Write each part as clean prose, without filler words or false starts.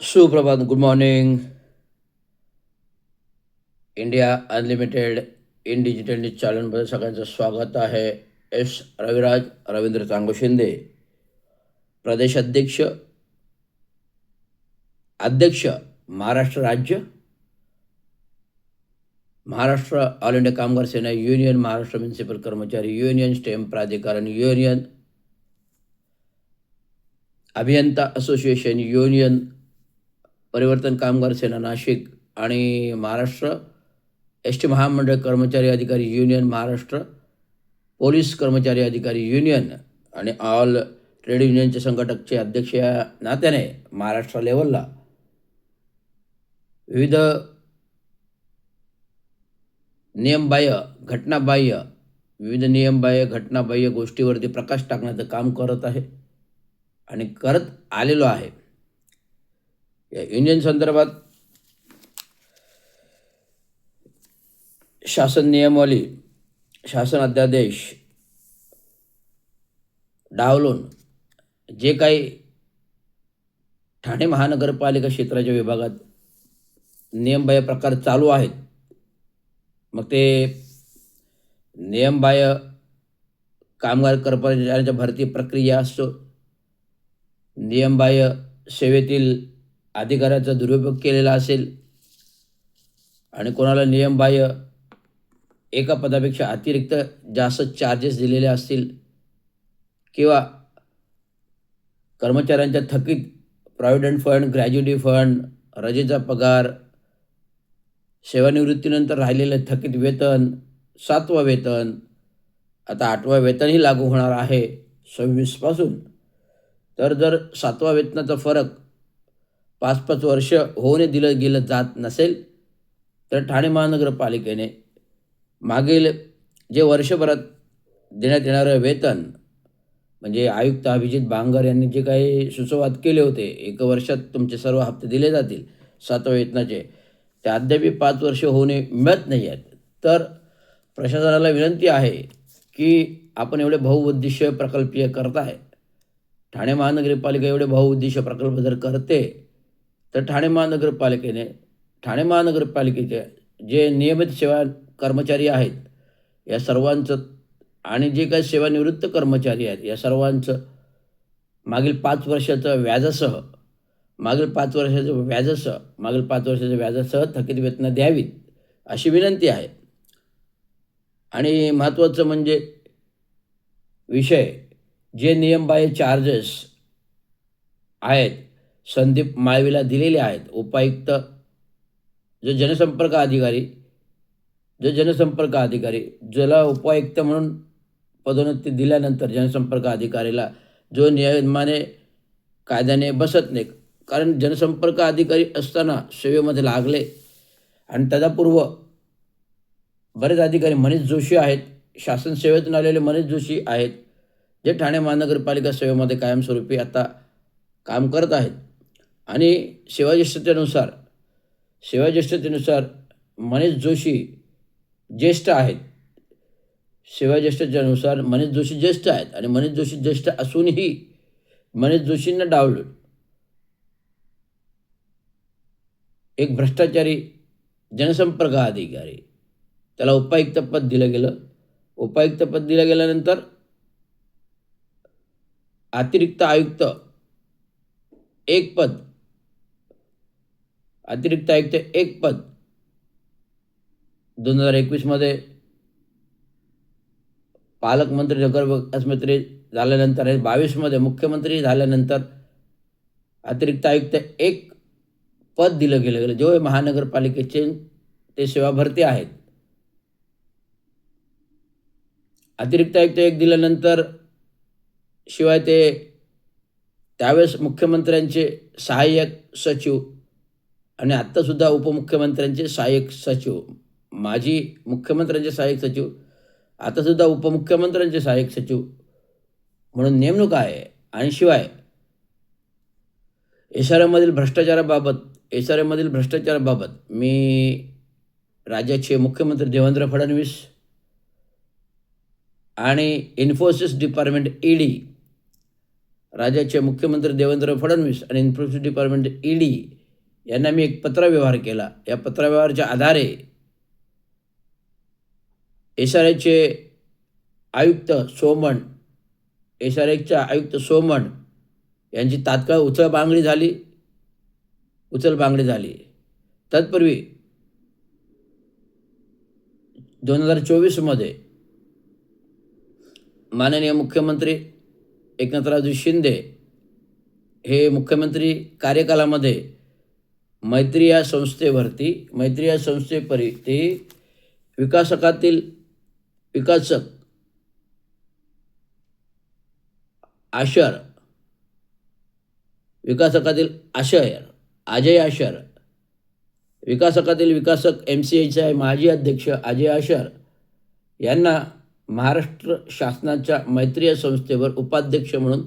सुप्रभात, good morning. India unlimited in digital news चॅनलमध्ये सगळ्यांचं स्वागत आहे. एस रविराज रवींद्र चांगो शिंदे, प्रदेश अध्यक्ष अध्यक्ष महाराष्ट्र राज्य, महाराष्ट्र ऑल इंडिया कामगार सेना युनियन, महाराष्ट्र म्युनिसिपल कर्मचारी युनियन, स्टेम प्राधिकरण युनियन, अभियंता असोसिएशन युनियन, परिवर्तन कामगार सेना नाशिक आणि महाराष्ट्र एस टी महामंडळ कर्मचारी अधिकारी युनियन, महाराष्ट्र पोलीस कर्मचारी अधिकारी युनियन आणि ऑल ट्रेड युनियनचे संघटकचे अध्यक्ष या नात्याने महाराष्ट्र लेवलला विविध नियमबाह्य घटनाबाह्य विविध नियमबाह्य घटनाबाह्य गोष्टीवरती प्रकाश टाकण्याचं काम करत आहे आणि करत आलेलो आहे. या युनियन संदर्भात शासन नियमावली, शासन अध्यादेश डावलून जे काही ठाणे महानगरपालिका क्षेत्राच्या विभागात नियमबाह्य प्रकार चालू आहेत, मग ते नियमबाह्य कामगार कर्मचाऱ्यांच्या भरती प्रक्रिया असो, नियमबाह्य सेवेतील अधिकाऱ्याचा दुरुपयोग केलेला असेल आणि कोणाला नियमबाह्य एका पदापेक्षा अतिरिक्त जास्त चार्जेस दिलेले असतील किंवा कर्मचाऱ्यांच्या थकीत प्रॉव्हिडंट फंड, ग्रॅज्युटी फंड, रजेचा पगार, सेवानिवृत्तीनंतर राहिलेलं थकीत वेतन, 7वं वेतन, आता 8वं वेतनही लागू होणार आहे 26 पासून. तर जर 7व्या वेतनाचा फरक 5-5 वर्ष होऊन दिलं गेलं जात नसेल तर ठाणे महानगरपालिकेने मागील जे वर्षभरात देण्यात येणारं वेतन, म्हणजे आयुक्त अभिजित बांगर यांनी जे काही सुसंवाद केले होते, 1 वर्षात तुमचे सर्व हप्ते दिले जातील 7व्या वेतनाचे, ते अद्याप 5 वर्ष होणे मिळत नाही आहेत. तर प्रशासनाला विनंती आहे की आपण एवढे बहुउद्देशीय प्रकल्पीय करताय, ठाणे महानगरपालिका एवढे बहुउद्देशीय प्रकल्प जर करते तर ठाणे महानगरपालिकेचे जे नियमित सेवा कर्मचारी आहेत या सर्वांचं आणि जे काही सेवानिवृत्त कर्मचारी आहेत या सर्वांचं मागील 5 वर्षाचं व्याजासह मागील 5 वर्षाच्या व्याजासह थकीत वेतनं द्यावीत अशी विनंती आहे. आणि महत्त्वाचं म्हणजे विषय, जे नियमबाह्य चार्जेस आहेत संदीप माळवीला दिलेले आहेत, उपायुक्त जो जनसंपर्क अधिकारी ज्याला उपायुक्त म्हणून पदोन्नती दिल्यानंतर जनसंपर्क अधिकारीला जो नियमाने कायद्याने बसत नाही, कारण जनसंपर्क अधिकारी असताना सेवेमध्ये लागले आणि तदापूर्व बरेच अधिकारी मनीष जोशी आहेत, शासन सेवेतून आलेले मनीष जोशी आहेत, जे ठाणे महानगरपालिका सेवेमध्ये कायमस्वरूपी आता काम करत आहेत. आणि सेवाज्येष्ठतेनुसार मनीष जोशी ज्येष्ठ आहेत. सेवाज्येष्ठतेनुसार मनीष जोशी ज्येष्ठ आहेत आणि मनीष जोशी ज्येष्ठ असूनही मनीष जोशींना डावलून एक भ्रष्टाचारी जनसंपर्क अधिकारी, त्याला उपायुक्तपद दिलं गेलं. उपायुक्तपद दिलं गेल्यानंतर अतिरिक्त आयुक्त एक पद 2021 मध्ये पालकमंत्री, नगरविकास मंत्री झाल्यानंतर 22 मध्ये मुख्यमंत्री झाल्यानंतर अतिरिक्त आयुक्त एक पद दिलं गेलं. जे महानगरपालिकेचे ते सेवा भरती आहेत. अतिरिक्त आयुक्त एक दिल्यानंतर शिवाय ते त्यावेळेस मुख्यमंत्र्यांचे सहाय्यक सचिव आणि आत्तासुद्धा उपमुख्यमंत्र्यांचे सहाय्यक सचिव, माजी मुख्यमंत्र्यांचे सहाय्यक सचिव, आतासुद्धा उपमुख्यमंत्र्यांचे सहाय्यक सचिव म्हणून नेमणूक आहे. आणि शिवाय एस आर एममधील भ्रष्टाचाराबाबत मी राज्याचे मुख्यमंत्री देवेंद्र फडणवीस आणि इन्फोसिस डिपार्टमेंट ED राज्याचे मुख्यमंत्री देवेंद्र फडणवीस आणि इन्फॉर्मेशन डिपार्टमेंट ईडी यांना मी एक पत्रव्यवहार केला. या पत्रव्यवहाराच्या आधारे SRHचे आयुक्त सोमण, SRHच्या आयुक्त सोमण यांची तात्काळ उचलबांगडी झाली. तत्पूर्वी 2024मध्ये माननीय मुख्यमंत्री एकनाथरावजी शिंदे हे मुख्यमंत्री कार्यकालामध्ये मैत्री या संस्थेपरी ते विकासकातील विकासक अजय आशर, विकासकातील विकासक MCIचे माजी अध्यक्ष अजय आशर यांना महाराष्ट्र शासनाच्या मैत्री या संस्थेवर उपाध्यक्ष म्हणून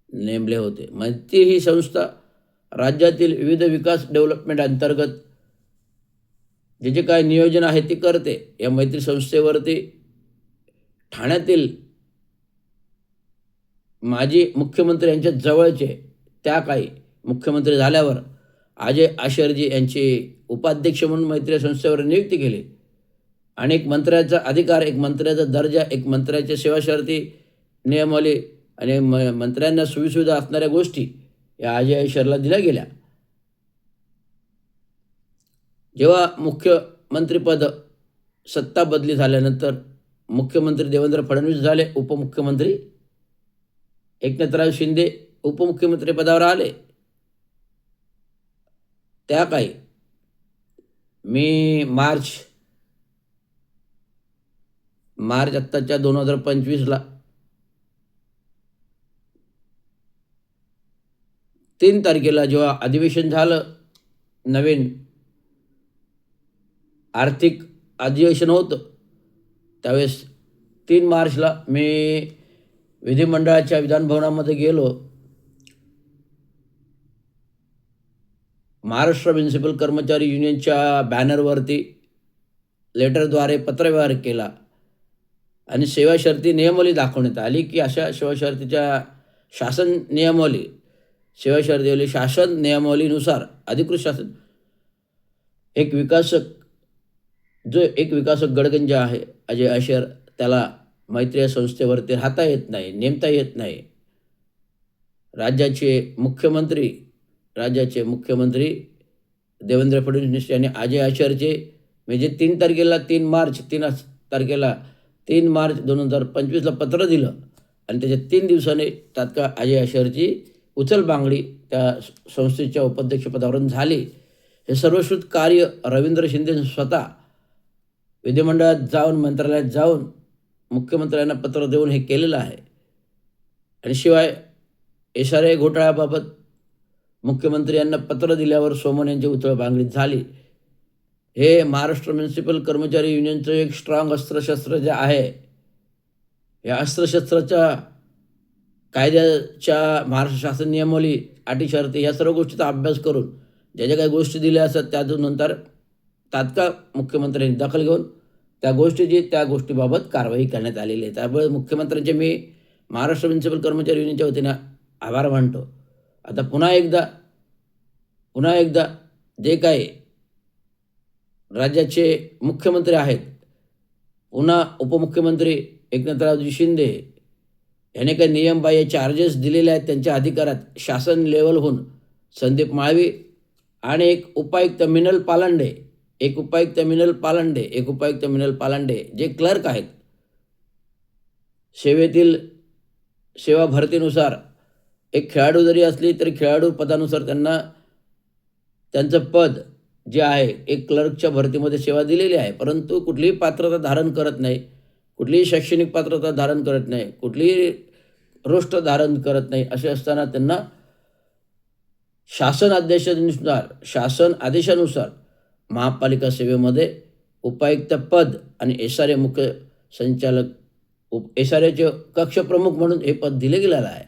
नेमले होते. मैत्री ही संस्था राज्यातील विविध विकास डेव्हलपमेंट अंतर्गत जे काय नियोजन आहे ते करते. या मैत्री संस्थेवरती ठाण्यातील माजी मुख्यमंत्री यांच्या जवळचे त्या काही मुख्यमंत्री झाल्यावर अजय आशरजी यांची उपाध्यक्ष म्हणून मैत्री संस्थेवर नियुक्ती केली. आणि एक मंत्र्याचा अधिकार, एक मंत्र्याचा दर्जा, एक मंत्र्याच्या सेवाशर्ती नियमावली आणि मंत्र्यांना सुविधा असणाऱ्या गोष्टी या अजय आशरला दिल्या गेल्या. जेव्हा मुख्यमंत्रीपद सत्ता बदली झाल्यानंतर मुख्यमंत्री देवेंद्र फडणवीस झाले, उपमुख्यमंत्री एकनाथराव शिंदे उपमुख्यमंत्री पदावर आले. त्या काही मी मार्च आत्ताच्या 2025ला 3 तारखेला जेव्हा अधिवेशन झालं, नवीन आर्थिक अधिवेशन होतं, त्यावेळेस 3 मार्चला मी विधिमंडळाच्या विधानभवनामध्ये गेलो. महाराष्ट्र म्युनिसिपल कर्मचारी युनियनच्या बॅनरवरती लेटरद्वारे पत्रव्यवहार केला आणि सेवा शर्ती नियमावली दाखवण्यात आली की अशा सेवा शर्तीच्या शासन नियमावलीनुसार अधिकृत शासन एक विकासक गडगंज आहे अजय आशर, त्याला मैत्री संस्थेवरती राहता येत नाही, नेमता येत नाही. राज्याचे मुख्यमंत्री देवेंद्र फडणवीस यांनी अजय आशरचे म्हणजे 3 मार्च 2025ला पत्र दिलं आणि त्याच्या 3 दिवसांनी तात्काळ अजय आशरची उचलबांगडी त्या संस्थेच्या उपाध्यक्षपदावरून झाली. हे सर्वश्रुत कार्य रवींद्र शिंदे स्वतः विधिमंडळात जाऊन, मंत्रालयात जाऊन मुख्यमंत्र्यांना पत्र देऊन हे केलेलं आहे. आणि शिवाय SRA घोटाळ्याबाबत मुख्यमंत्री यांना पत्र दिल्यावर सोमन यांची उचलबांगडी झाली. हे महाराष्ट्र म्युनिसिपल कर्मचारी युनियनचं एक स्ट्रॉंग अस्त्रशस्त्र जे आहे, या अस्त्रशस्त्राच्या कायद्याच्या महाराष्ट्र शासन नियमावली, अटी शर्ती या सर्व गोष्टीचा अभ्यास करून ज्या ज्या काही गोष्टी दिल्या असतात त्यातून नंतर तात्काळ मुख्यमंत्र्यांनी दखल घेऊन त्या गोष्टीबाबत कारवाई करण्यात आलेली आहे. त्यामुळे मुख्यमंत्र्यांचे मी महाराष्ट्र म्युनिसिपल कर्मचारी युनियनच्या वतीनं आभार मानतो. आता पुन्हा एकदा जे काही राज्याचे मुख्यमंत्री आहेत, पुन्हा उपमुख्यमंत्री एकनाथरावजी शिंदे याने काही नियमबाह्य चार्जेस दिलेले आहेत त्यांच्या अधिकारात शासन लेवलहून संदीप माळवी आणि एक उपायुक्त मिनल पालांडे जे क्लर्क आहेत, सेवा भरतीनुसार एक खेळाडू जरी असली तरी खेळाडू पदानुसार त्यांचं पद जे आहे एक क्लर्कच्या भरतीमध्ये सेवा दिलेली आहे, परंतु कुठलीही पात्रता धारण करत नाही, कुठलीही शैक्षणिक पात्रता धारण करत नाही, कुठलीही रोष्ट धारण करत नाही. असे असताना त्यांना शासन आदेशानुसार महापालिका सेवेमध्ये उपायुक्त पद आणि SRA मुख्य संचालक SRAचे कक्षप्रमुख म्हणून हे पद दिले गेलेलं आहे.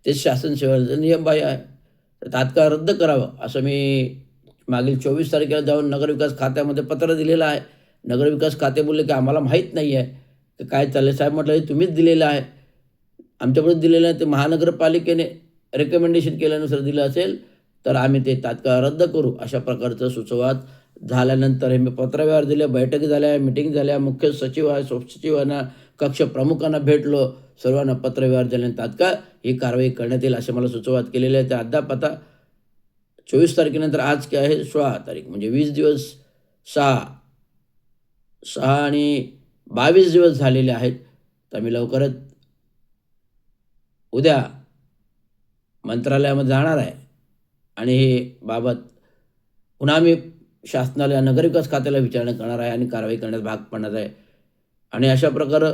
ते शासन सेवेचा नियम बाह्य आहे, तात्काळ रद्द करावं असं मी मागील 24 तारखेला जाऊन नगरविकास खात्यामध्ये पत्र दिलेलं आहे. नगरविकास खाते बोलले की आम्हाला माहीत नाही आहे की काय चाललं. साहेब म्हटलं हे तुम्हीच दिलेलं आहे, आमच्याकडे दिलेलं ते महानगरपालिकेने रेकमेंडेशन केल्यानुसार दिलं असेल तर आम्ही ते तात्काळ रद्द करू, अशा प्रकारचं सुसंवाद झाल्यानंतर हे मी पत्रव्यवहार दिले, बैठकी झाल्या, मिटिंग झाल्या, मुख्य सचिव आहे, उपसचिवांना, कक्ष प्रमुखांना भेटलो, सर्वांना पत्रव्यवहार दिल्याने तात्काळ ही कारवाई करण्यात येईल असे मला सुचवाद केलेले आहे. ते अद्याप आता 24 तारखेनंतर आज काय आहे 16 तारीख म्हणजे 20 दिवस 6 6 आणि 22 दिवस झालेले आहेत. तर मी लवकरच उद्या मंत्रालयामध्ये जाणार आहे आणि हे बाबत पुन्हा आम्ही शासनाला नगरविकास खात्याला विचारणा करणार आहे आणि कारवाई करण्यास भाग पडणार आहे. आणि अशा प्रकारे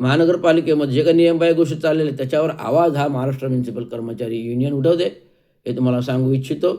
महानगरपालिकेमध्ये जे काही नियमबाह्य गोष्टी चाललेल्या आहेत त्याच्यावर आवाज हा महाराष्ट्र म्युनिसिपल कर्मचारी युनियन उठवते हे तुम्हाला सांगू इच्छितो.